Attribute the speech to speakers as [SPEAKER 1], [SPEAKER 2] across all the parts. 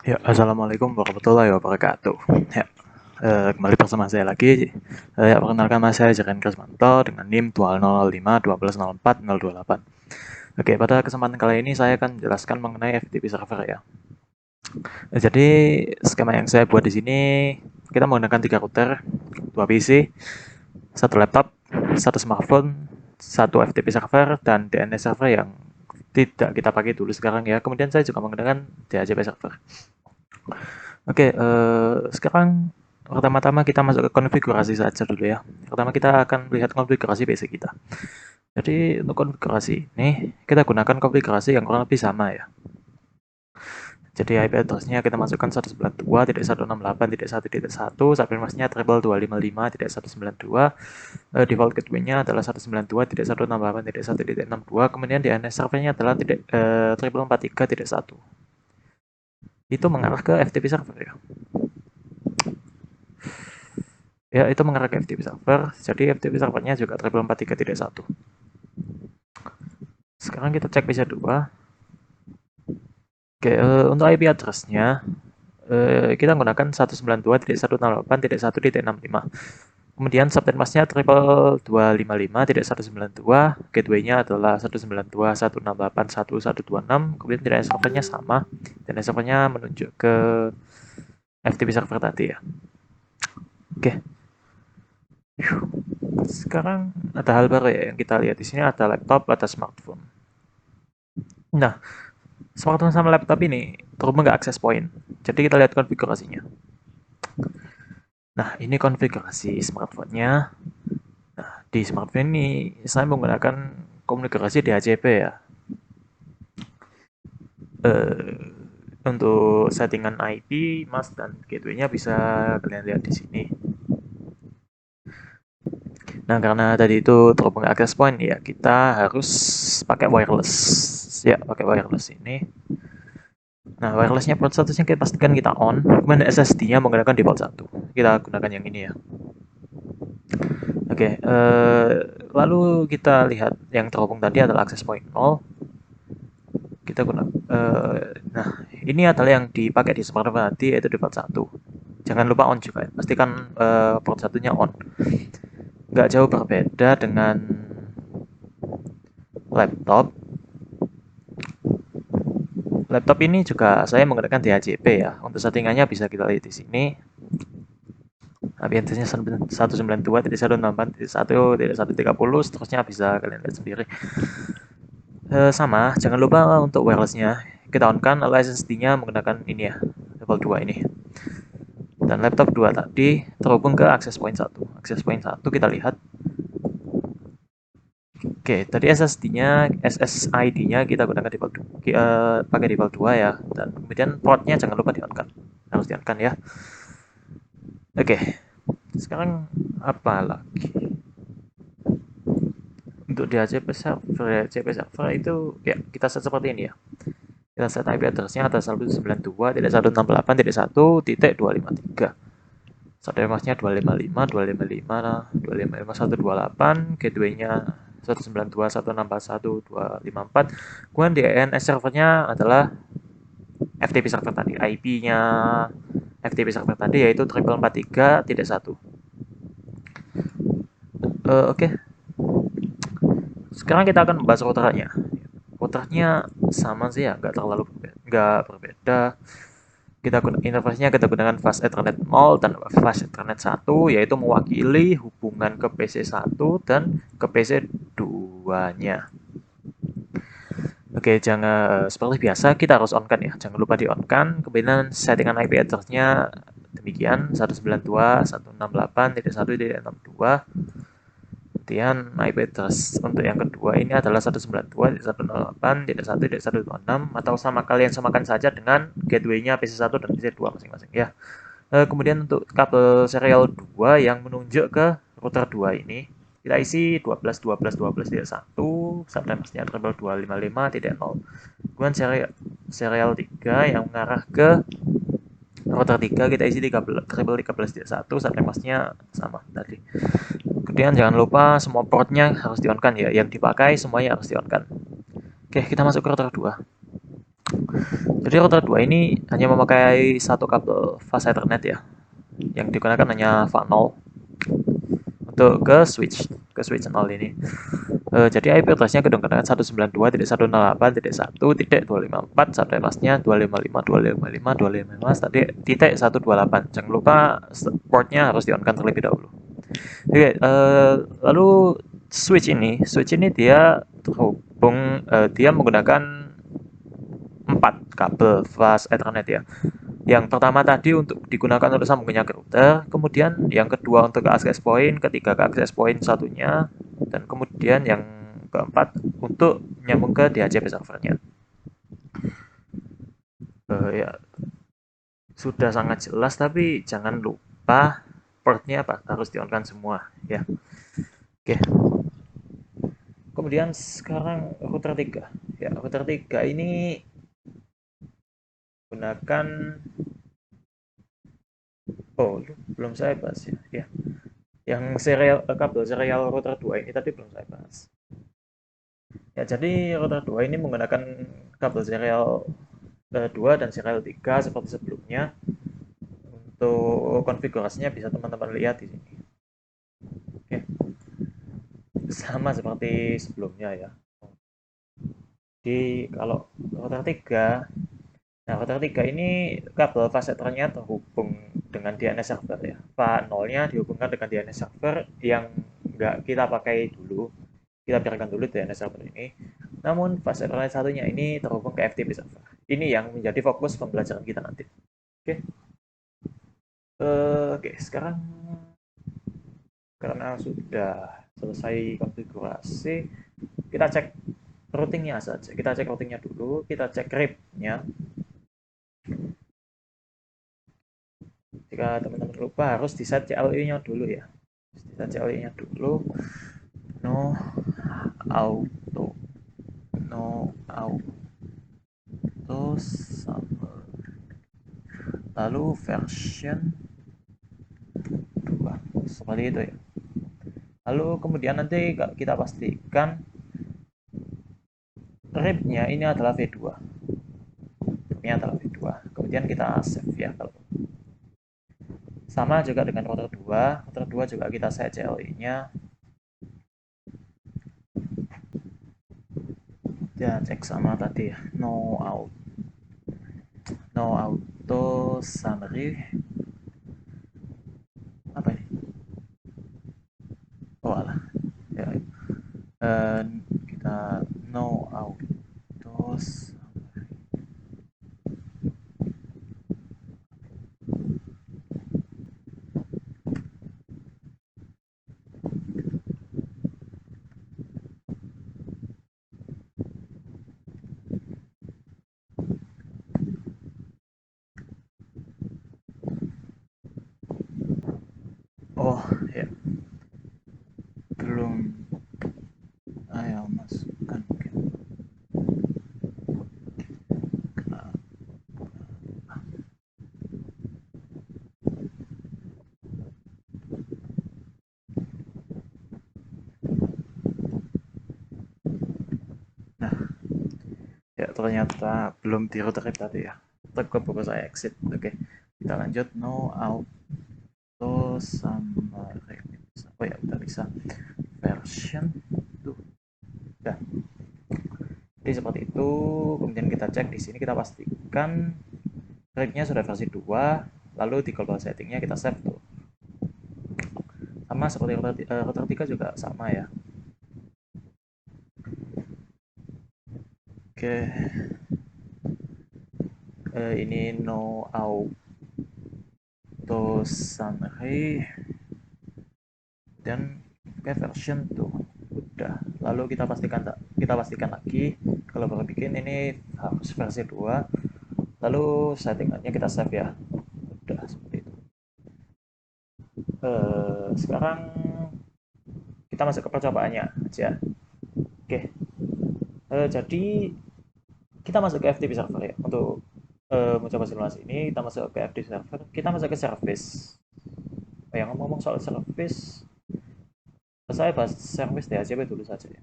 [SPEAKER 1] Ya, assalamualaikum warahmatullahi wabarakatuh. Ya, kembali bersama saya lagi. Ya, perkenalkan nama saya Jaren Krismanto dengan NIM 2005 120404028. Oke, pada kesempatan kali ini saya akan menjelaskan mengenai FTP server ya. Jadi skema yang saya buat di sini kita menggunakan 3 router, 2 PC, 1 laptop, 1 smartphone, 1 FTP server dan DNS server yang tidak kita pakai dulu sekarang ya. Kemudian saya juga menggunakan DHCP server. Oke, sekarang pertama-tama kita masuk ke konfigurasi saja dulu ya. Pertama kita akan melihat konfigurasi PC kita. Jadi untuk konfigurasi ini kita gunakan konfigurasi yang kurang lebih sama ya. Jadi IP address-nya kita masukkan 192.168.1.1, subnet mask-nya treble 255.192, default gateway-nya adalah 192.168.1.62, kemudian DNS server-nya adalah treble 43.1. Itu mengarah ke FTP server ya. Ya, itu mengarah ke FTP server. Jadi FTP servernya juga treble 43.1. Sekarang kita cek PC 2. Oke, untuk IP address-nya kita menggunakan 192.168.1.65. Kemudian subnet mask-nya triple 255.192, gateway-nya adalah 192.168.1.126, kemudian DNS servernya sama, DNS servernya menunjuk ke FTP server tadi ya. Oke. Sekarang ada hal baru ya yang kita lihat di sini, ada laptop, ada smartphone. Nah, smartphone sama laptop ini terhubung ke access point. Jadi kita lihat konfigurasinya. Nah, ini konfigurasi smartphone-nya. Nah, di smartphone ini saya menggunakan konfigurasi DHCP ya. Untuk settingan IP, mask dan gateway-nya bisa kalian lihat di sini. Nah, karena tadi itu terhubung ke access point ya, kita harus pakai wireless. Ya, pakai wireless ini. Nah, wirelessnya port statusnya kita pastikan kita on, kemudian SSD-nya menggunakan default 1. Kita gunakan yang ini ya. Oke, lalu kita lihat yang terhubung tadi adalah access point 0. Kita gunakan, nah ini adalah yang dipakai di smartphone tadi, yaitu default 1. Jangan lupa on juga ya, pastikan port satunya on. Nggak jauh berbeda dengan laptop. Laptop ini juga saya menggunakan DHCP ya. Untuk settingannya bisa kita lihat di sini. IP address-nya 192.168.1.130, seterusnya bisa kalian lihat sendiri. Sama, jangan lupa untuk wireless-nya kita on-kan, lalu SSD-nya menggunakan ini ya, level 2 ini. Dan laptop 2 tadi terhubung ke access point 1. Access point 1 kita lihat. Oke, tadi SSID-nya kita gunakan pakai default 2 ya. Dan kemudian port-nya jangan lupa di-on-kan. Harus di-on-kan ya. Oke. Sekarang apa lagi? Untuk DHCP server itu ya kita set seperti ini ya. Kita set IP address-nya ada 192.168.1.253. Subnet mask-nya 255, 255, 255, 128, gateway-nya 192.168.1.254. Kemudian DNS servernya adalah FTP server tadi. IP-nya FTP server tadi yaitu triple 43.1. Oke. Sekarang kita akan membahas routernya. Routernya sama sih ya, nggak berbeda. Interface-nya kita gunakan Fast Ethernet 0 dan Fast Ethernet 1, yaitu mewakili hubungan ke PC 1 dan ke PC 2-nya. Oke, jangan seperti biasa kita harus on-kan ya. Jangan lupa di-on-kan. Kemudian settingan IP address-nya demikian 192.168.1.62. Kemudian IP address untuk yang kedua ini adalah 192.168.1.126 atau samakan saja dengan gateway-nya PC1 dan PC2 masing-masing ya. Kemudian untuk kabel serial 2 yang menunjuk ke router 2 ini kita isi 12.12.12.1, subnet mask-nya treble 255.0. Kemudian serial 3 yang mengarah ke router 3 kita isi treble 13.1, subnet mask-nya sama tadi. Kemudian jangan lupa semua portnya harus di-on-kan ya, yang dipakai semuanya harus di-on-kan. Oke, kita masuk ke router 2. Jadi router 2 ini hanya memakai satu kabel fast Ethernet ya, yang digunakan hanya VAN0 untuk ke switch 0 ini. Jadi IP address-nya kedengaran 192.168.1.254 sampai pasnya 255.255.255 tadi titik 128. Jangan lupa portnya harus di-on-kan terlebih dahulu. Oke, lalu switch ini dia terhubung, dia menggunakan 4 kabel fast Ethernet ya. Yang pertama tadi untuk digunakan untuk sambungannya ke router, kemudian yang kedua untuk ke access point, ketiga ke access point satunya, dan kemudian yang keempat untuk nyambung ke DHCP servernya. Ya, sudah sangat jelas, tapi jangan lupa portnya harus di-on-kan semua ya. Oke. Kemudian sekarang router 3. Ya, router 3 ini gunakan belum saya bahas ya. Ya, yang kabel serial router 2 ini tadi belum saya bahas. Ya, jadi router 2 ini menggunakan kabel serial 2 dan serial 3 seperti sebelumnya. Untuk konfigurasinya bisa teman-teman lihat di sini. Oke. Sama seperti sebelumnya ya. Jadi kalau router 3, nah router 3 ini kabel fast ethernya terhubung dengan DNS server ya. VAN0-nya dihubungkan dengan DNS server yang nggak kita pakai dulu. Kita biarkan dulu DNS server ini. Namun fast ethernet satunya ini terhubung ke FTP server. Ini yang menjadi fokus pembelajaran kita nanti. Oke. Oke, sekarang karena sudah selesai konfigurasi, kita cek routingnya saja. Kita cek routingnya dulu, kita cek RIP-nya. Jika teman-teman lupa harus di set CLI-nya dulu ya. Di set CLI-nya dulu. No auto summer. Lalu version 2. Seperti itu ya. Lalu kemudian nanti kita pastikan RIP-nya ini adalah V2. Ini adalah V2. Kemudian kita save ya kalau sama juga dengan router 2. Router 2 juga kita set CLI-nya. Ya, cek sama tadi ya. No auto summary. Apa ini? Oh alah. Ya. Kita no auto. Oh ya, belum. Ayo masukkan. Nah, ya ternyata belum di router tadi ya. Tetap baru saya exit. Oke, kita lanjut. No auto summary. Oh ya, udah bisa. Version tuh. Udah. Jadi seperti itu. Kemudian kita cek di sini, kita pastikan RIP-nya sudah versi 2. Lalu di global settingnya kita save tuh. Sama seperti router 3 juga sama ya. Oke. Ini no auto summary dan version tuh udah. Lalu kita pastikan lagi kalau baru bikin ini harus versi 2. Lalu settingannya kita save ya. Udah seperti itu. Sekarang kita masuk ke percobaannya aja. Oke. Jadi kita masuk ke FTP server ya. Untuk mencoba simulasi ini kita masuk ke FTP server. Kita masuk ke service. Yang ngomong soal service, saya bahas service DHCP dulu saja ya.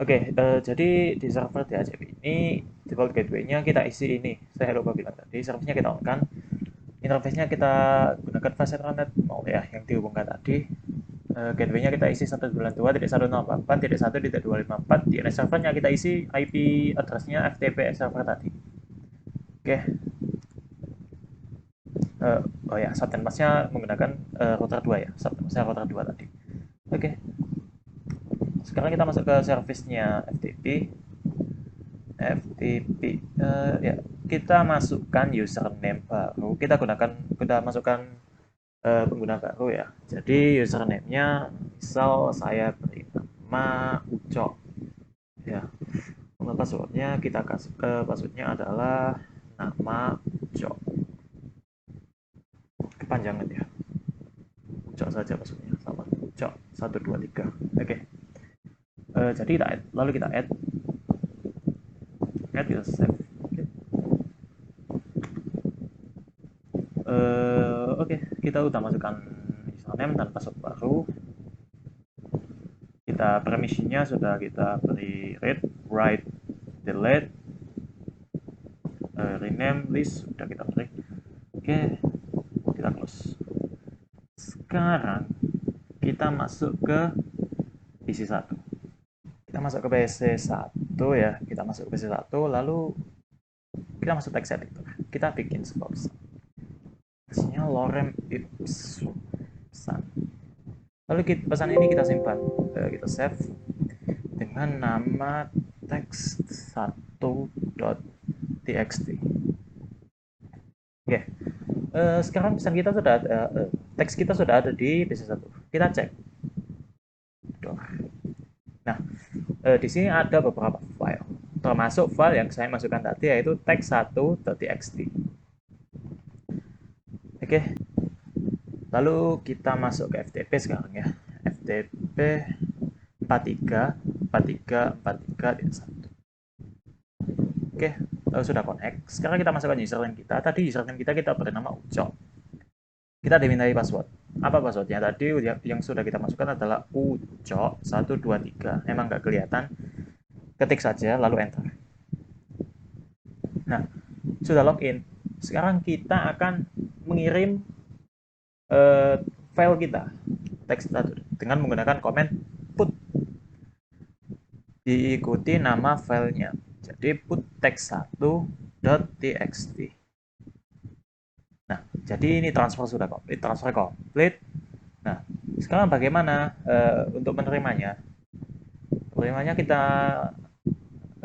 [SPEAKER 1] Oke, jadi di server DHCP ini default gateway-nya kita isi ini. Saya lupa bilang tadi, service-nya kita on kan. Interface-nya kita gunakan fast ethernet mau ya, yang dihubungkan tadi. Gateway-nya kita isi 192.168.1.254. DNS server-nya kita isi IP address-nya FTP server tadi. Oke. Oh ya, subnet mask-nya menggunakan router 2 ya. Subnet mask-nya router 2 tadi. Oke. Sekarang kita masuk ke service-nya FTP. Ya, kita masukkan username baru. Kita masukkan pengguna baru ya. Jadi username-nya misal saya beri nama Uco. Ya. Untuk password-nya kita kasih password-nya adalah nama Uco. Kepanjangan ya. Uco saja password-nya sama Uco 123. Oke. Jadi kita add, lalu kita add kita save. Oke, kita udah masukkan username dan password baru. Kita permission-nya sudah kita beri read, write, delete, rename, list sudah kita beri. Oke, kita close. Sekarang kita masuk ke PC1. Kita masuk ke PC1 ya, kita masuk ke PC1 lalu kita masuk text editor. Kita bikin sebuah pesan. Pesannya lorem ipsum pesan. Lalu pesan ini kita simpan, kita save dengan nama text1.txt. Oke, sekarang pesan kita sudah ada, teks kita sudah ada di PC1. Kita cek. Nah, di sini ada beberapa file, termasuk file yang saya masukkan tadi yaitu text1.txt. Oke, lalu kita masuk ke FTP sekarang ya. FTP 434343.1. Oke, sudah connect. Sekarang kita masukkan username kita. Tadi username kita beri nama Uco. Kita dimintai password. Apa passwordnya? Tadi yang sudah kita masukkan adalah Uco 123. Emang nggak kelihatan. Ketik saja, lalu enter. Nah, sudah login. Sekarang kita akan mengirim file kita, teks dengan menggunakan komen put. Diikuti nama filenya. Jadi put text1.txt. Nah, jadi ini transfer sudah komplit, transfer komplit. Nah, sekarang bagaimana untuk menerimanya? Menerimanya kita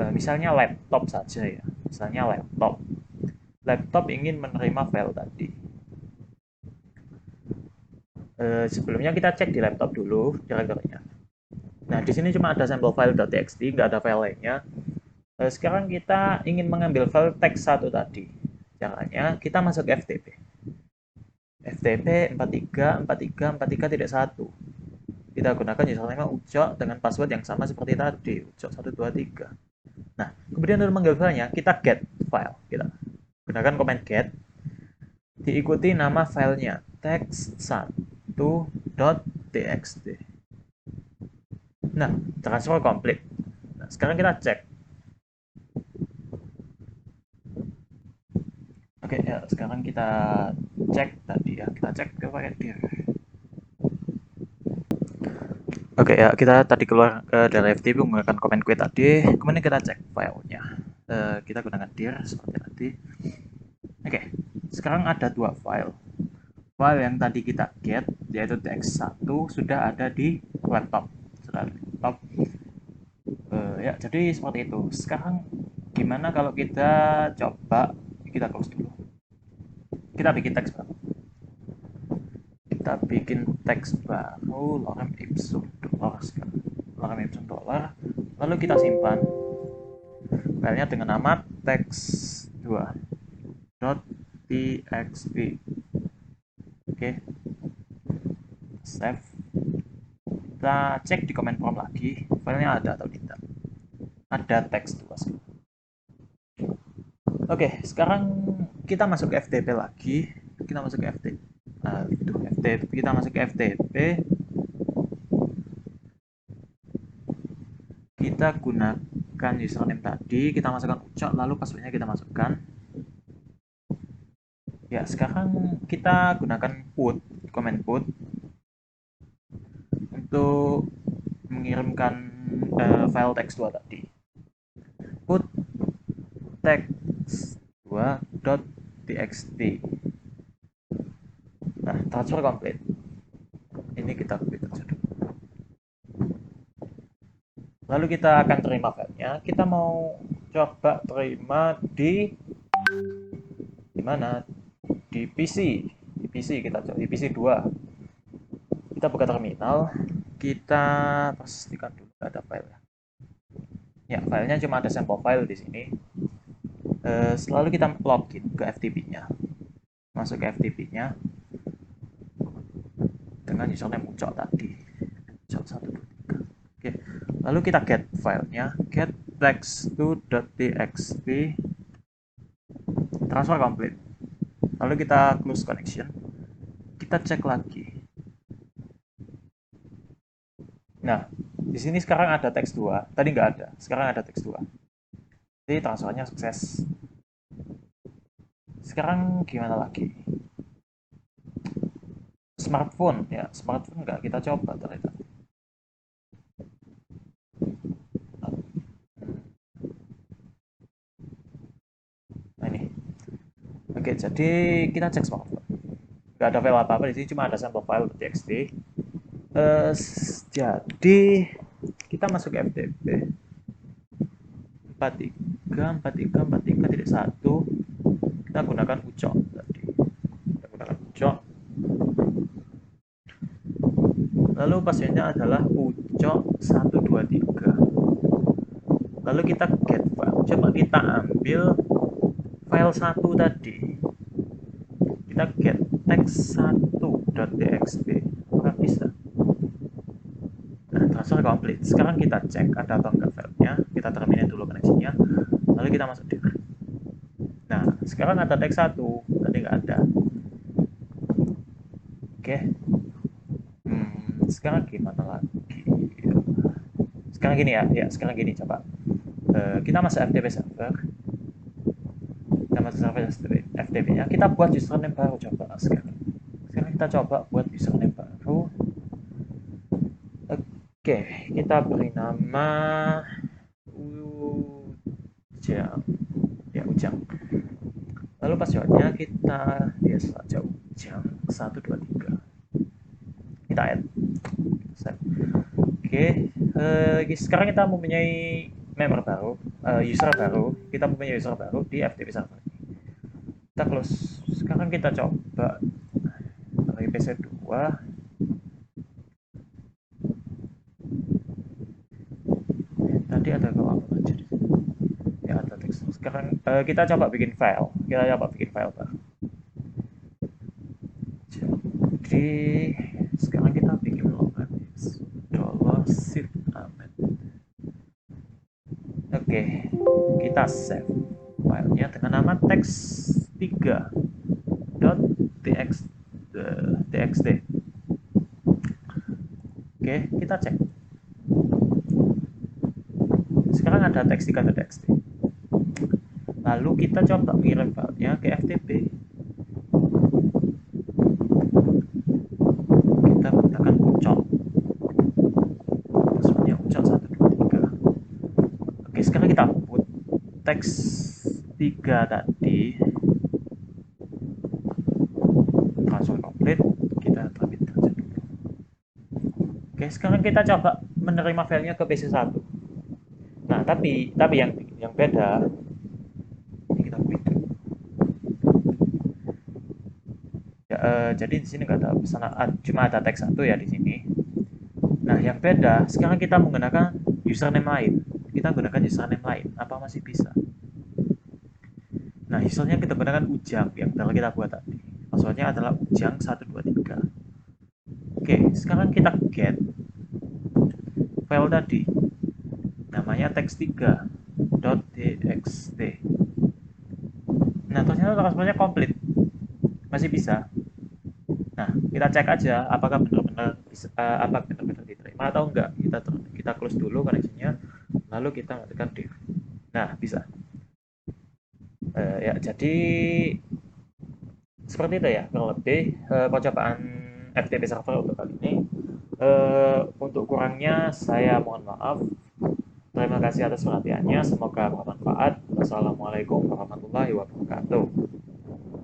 [SPEAKER 1] misalnya laptop saja ya. Misalnya laptop. Laptop ingin menerima file tadi. Sebelumnya kita cek di laptop dulu drivernya. Nah, di sini cuma ada sampel file.txt, nggak ada file lainnya. Sekarang kita ingin mengambil file text1 tadi. Caranya kita masuk ke FTP. FTP 434343.1. Kita gunakan username Uco dengan password yang sama seperti tadi, Uco 123. Nah, kemudian untuk mengambil filenya, kita get file. Kita gunakan command get, diikuti nama filenya text1.txt. Nah, transfer complete. Nah, sekarang kita cek. Oke, ya, sekarang kita cek tadi ya. Kita cek ke paket dir. Oke, ya, kita tadi keluar dari FTP menggunakan command quit tadi. Kemudian kita cek filenya. Kita gunakan dir seperti tadi. Oke, sekarang ada dua file. File yang tadi kita get, yaitu text1, sudah ada di laptop. Sudah ada di laptop. Ya, jadi seperti itu. Sekarang gimana kalau kita coba, kita close dulu. Kita bikin teks baru. Kita bikin teks baru lorem ipsum dollar sekarang. Lorem ipsum dollar. Lalu kita simpan filenya dengan nama text2.txt. Oke. Save. Kita cek di command prompt lagi, filenya ada atau tidak. Ada text 2. Oke, sekarang kita masuk ke FTP lagi. Kita masuk ke FTP. Kita masuk ke FTP. Kita menggunakan username tadi, kita masukkan ucok, lalu passwordnya kita masukkan. Ya, sekarang kita gunakan put, command put untuk mengirimkan file text2 tadi. Put text2.txt. Nah, transfer complete. Ini kita copy aja dulu. Lalu kita akan terima filenya. Kita mau coba terima di mana? Di PC. Di PC kita coba di PC 2. Kita buka terminal, kita pastikan dulu ada file. Ya, filenya cuma ada sampel file di sini. Selalu kita login ke FTP-nya. Masuk ke FTP-nya dengan username ucok tadi. Ucok 123. Oke. Lalu kita get filenya, get text2.txt, transfer complete. Lalu kita close connection. Kita cek lagi. Nah, di sini sekarang ada text2. Tadi nggak ada, sekarang ada text2. Jadi transfernya sukses. Sekarang gimana lagi? Smartphone, ya smartphone nggak kita coba ternyata. Nah ini. Oke, jadi kita cek smartphone. Nggak ada file apa-apa di sini, cuma ada sampel file txt. Jadi kita masuk ke FTP 434343.1. Kita gunakan ucok tadi. Kita gunakan ucok. Lalu passwordnya adalah ucok 123. Lalu kita get file. Coba kita ambil file 1 tadi. Kita get text1.txt. Apakah bisa? Nah, transfer complete. Sekarang kita cek ada atau enggak filenya. Kita terminate dulu koneksinya. Lalu kita masuk di. Nah, sekarang ada text 1. Tadi nggak ada. Oke. Sekarang gimana lagi? Sekarang gini ya. Ya, sekarang gini coba. Kita masuk FTP server. Kita masuk server FTP-nya. Kita buat username baru coba sekarang. Sekarang kita coba buat username baru. Oke, kita beri nama Ujang. Ya, Ujang. Lalu passwordnya kita biasa saja Ujang 123. Kita add. Oke, sekarang kita mempunyai member baru, user baru. Kita mempunyai user baru di FTP server. Kita close. Sekarang kita coba dari PC 2. Tadi ada apa aja? Ya ada teks. Sekarang kita coba bikin file. Kita coba bikin file baru. Jadi sekarang kita bikin logan $sip amen. Oke, kita save filenya dengan nama text3.txt. Oke, kita cek. Sekarang ada text3.txt. Lalu kita coba mengirim filenya ke FTP. Kita gunakan ucok. Maksudnya ucok 123. Oke, sekarang kita put text3 tadi. Transfer complete. Kita terbit aja dulu. Oke, sekarang kita coba menerima filenya ke PC1. Nah, tapi yang beda ini kita quit. Ya, jadi di sini nggak ada pesan, cuma ada teks 1 ya di sini. Nah, yang beda sekarang kita menggunakan username lain. Kita gunakan username lain. Apa masih bisa? Nah, username kita gunakan Ujang yang baru kita buat tadi. Passwordnya adalah Ujang 123. Oke, sekarang kita get file tadi. Namanya text3.txt. Nah, ternyata transfernya komplit. Masih bisa. Nah, kita cek aja apakah benar-benar diterima atau enggak. Kita close dulu koneksinya. lalu kita mengetikkan div. Nah, bisa. Ya, jadi seperti itu ya, kurang lebih percobaan FTP server untuk kali ini. Untuk kurangnya saya mohon maaf. Terima kasih atas perhatiannya, semoga bermanfaat. Wassalamualaikum warahmatullahi wabarakatuh.